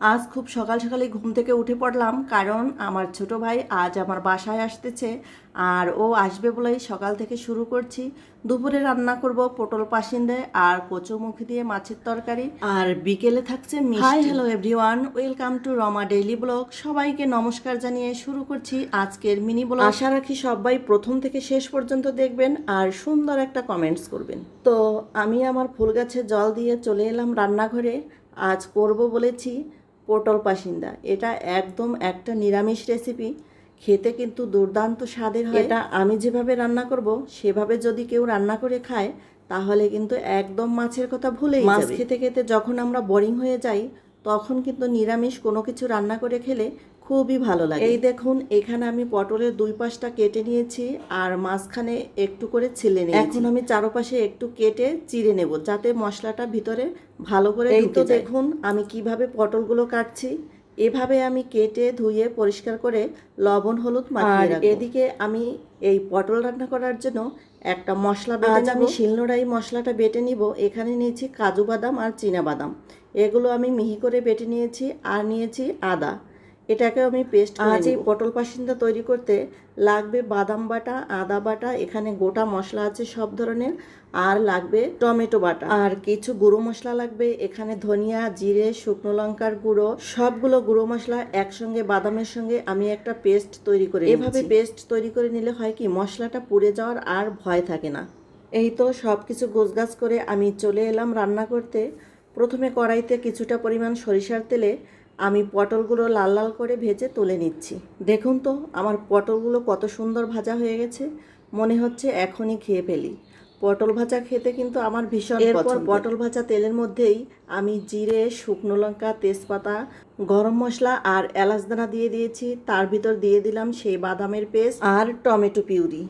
আজ খুব সকাল সকালে ঘুম থেকে উঠে পড়লাম, কারণ আমার ছোট ভাই আজ আমার বাসায় আসতেছে। আর ও আসবে বলেই সকাল থেকে শুরু করছি। দুপুরে রান্না করব পটল পাসিন্দে আর কচুমুখী দিয়ে মাছের তরকারি, আর বিকেলে থাকছে মিষ্টি। Hi hello everyone, welcome to Rama daily blog. সবাইকে নমস্কার জানিয়ে শুরু করছি আজকের মিনি ব্লগ। আশা রাখি সবাই প্রথম থেকে শেষ পর্যন্ত দেখবেন আর সুন্দর একটা কমেন্টস করবেন। তো আমি আমার ফুল গাছে জল দিয়ে চলে এলাম রান্নাঘরে। আজ করব বলেছি পটল পাসিন্দা। এটা একদম একটা নিরামিষ রেসিপি, খেতে কিন্তু দুর্দান্ত স্বাদের হয়। এটা আমি যেভাবে রান্না করব সেভাবে যদি কেউ রান্না করে খায় তাহলে কিন্তু একদম মাছের কথা ভুলেই যাবে। মাছ খেতে খেতে যখন আমরা বোরিং হয়ে যাই তখন কিন্তু নিরামিষ কোনো কিছু রান্না করে খেলে খুবই ভালো লাগে। এই দেখুন, এখানে আমি পটলের দুই পাশটা কেটে নিয়েছি আর মাঝখানে একটু করে ছিলে নিয়েছি। এখন আমি চারপাশে একটু কেটে চিড়ে নেব যাতে মশলাটা ভিতরে ভালো করে ঢুকে যায়। এই তো দেখুন আমি কিভাবে পটলগুলো কাটছি। এভাবে আমি কেটে ধুয়ে পরিষ্কার করে লবণ হলুদ মাখিয়ে রাখবো। এদিকে আমি এই পটল রান্না করার জন্য একটা মশলা বেটে নেব। আমি শিলনোড়াই মশলাটা বেটে নিব। এখানে নিয়েছি কাজু বাদাম আর চীনা বাদাম, এগুলো আমি মিহি করে বেটে নিয়েছি। আর নিয়েছি আদা, এটাকে আমি পেস্ট করে নিব। আজ এই পটল পাসিন্দা তৈরি করতে লাগবে বাদাম বাটা, আদা বাটা, এখানে গোটা মশলা আছে সব ধরনের, আর লাগবে টমেটো বাটা, আর কিছু গুঁড়ো মশলা লাগবে। এখানে ধনিয়া, জিরে, শুকনো লঙ্কার গুঁড়ো, সবগুলো গুঁড়ো মশলা একসঙ্গে বাদামের সঙ্গে আমি একটা পেস্ট তৈরি করে এভাবে পেস্ট তৈরি করে নিলে হয় কি মশলাটা পুড়ে যাওয়ার আর ভয় থাকে না। এই তো সব কিছু গোছগাছ করে আমি চলে এলাম রান্না করতে। প্রথমে কড়াইতে কিছুটা পরিমাণ সরিষার তেলে আমি পটলগুলো লাল লাল করে ভেজে তুলে নিচ্ছি। দেখুন তো আমার পটলগুলো কত সুন্দর ভাজা হয়ে গেছে, মনে হচ্ছে এখনই খেয়ে ফেলি। পটল ভাজা খেতে কিন্তু আমার ভীষণ পছন্দ। এরপর পটল ভাজা তেলের মধ্যেই আমি জিরে, শুকনো লঙ্কা, তেজপাতা, গরম মশলা আর এলাচ দানা দিয়ে দিয়েছি। তার ভিতর দিয়ে দিলাম সেই বাদামের পেস্ট আর টমেটো পিউরি।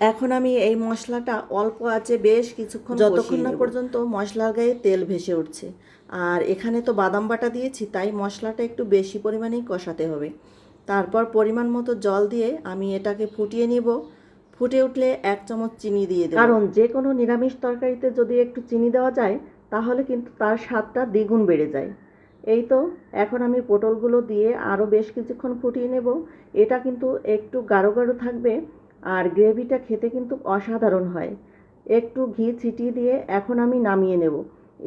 এখন আমি এই মশলাটা অল্প আঁচে বেশ কিছুক্ষণ, যতক্ষণ না পর্যন্ত মশলার গায়ে তেল ভেসে উঠছে। আর এখানে তো বাদাম বাটা দিয়েছি, তাই মশলাটা একটু বেশি পরিমাণেই কষাতে হবে। তারপর পরিমাণ মতো জল দিয়ে আমি এটাকে ফুটিয়ে নিব। ফুটে উঠলে 1 চামচ চিনি দিয়ে দেব, কারণ যে কোনো নিরামিষ তরকারিতে যদি একটু চিনি দেওয়া যায় তাহলে কিন্তু তার স্বাদটা দ্বিগুণ বেড়ে যায়। এই তো এখন আমি পটলগুলো দিয়ে আরও বেশ কিছুক্ষণ ফুটিয়ে নেব। এটা কিন্তু একটু গাঢ় গাঢ় থাকবে আর গ্রেভিটা খেতে কিন্তু অসাধারণ হয়। একটু ঘি ছিটিয়ে দিয়ে এখন আমি নামিয়ে নেব।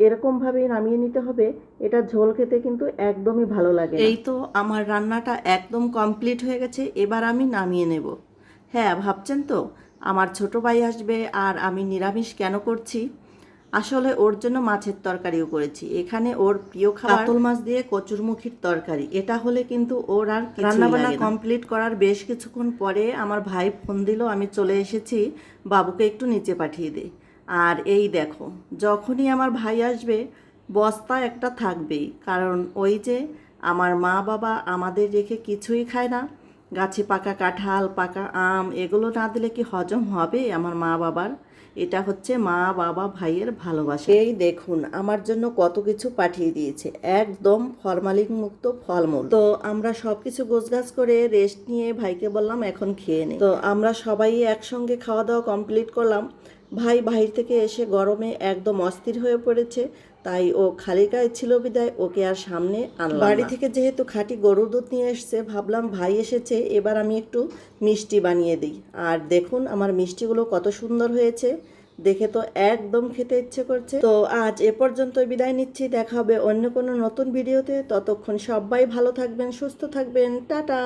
এরকমভাবেই নামিয়ে নিতে হবে, এটা ঝোল খেতে কিন্তু একদমই ভালো লাগে। এই তো আমার রান্নাটা একদম কমপ্লিট হয়ে গেছে, এবার আমি নামিয়ে নেব। হ্যাঁ, ভাবছেন তো আমার ছোট ভাই আসবে আর আমি নিরামিষ কেন করছি। আসলে ওর জন্য মাছের তরকারিও করেছি। এখানে ওর প্রিয় খাবার কাতল মাছ দিয়ে কচুরমুখির তরকারি। এটা হলে কিন্তু ওর আর রান্নাবান্না কমপ্লিট করার বেশ কিছুক্ষণ পরে আমার ভাই ফোন দিল, আমি চলে এসেছি, বাবুকে একটু নিচে পাঠিয়ে দে। আর এই দেখো, যখনই আমার ভাই আসবে বস্তা একটা থাকবেই, কারণ ওই যে আমার মা বাবা আমাদের রেখে কিছুই খায় না। গাছে পাকা কাঁঠাল, পাকা আম, এগুলো না দিলে কি হজম হবে আমার মা বাবার? এটা হচ্ছে মা বাবা ভাইয়ের ভালোবাসা। এই দেখুন আমার জন্য কত কিছু পাঠিয়ে দিয়েছে, একদম ফরমালিন মুক্ত ফলমূল। তো আমরা সব কিছু গোছগাছ করে রেস্ট নিয়ে ভাইকে বললাম এখন খেয়ে নে। তো আমরা সবাই একসঙ্গে খাওয়া দাওয়া কমপ্লিট করলাম। ভাই বাহির থেকে এসে গরমে একদম অস্থির হয়ে পড়েছে, তাই ও খালি গায়ে ছিল বিদায় ওকে আর সামনে আনলাম। বাড়ি থেকে যেহেতু খাঁটি গরুর দুধ নিয়ে এসছে, ভাবলাম ভাই এসেছে এবার আমি একটু মিষ্টি বানিয়ে দিই। আর দেখুন আমার মিষ্টিগুলো কত সুন্দর হয়েছে, দেখে তো একদম খেতে ইচ্ছে করছে। তো আজ এ পর্যন্ত বিদায় নিচ্ছি, দেখা হবে অন্য কোনো নতুন ভিডিওতে। ততক্ষণ সবাই ভালো থাকবেন, সুস্থ থাকবেন, টাটা।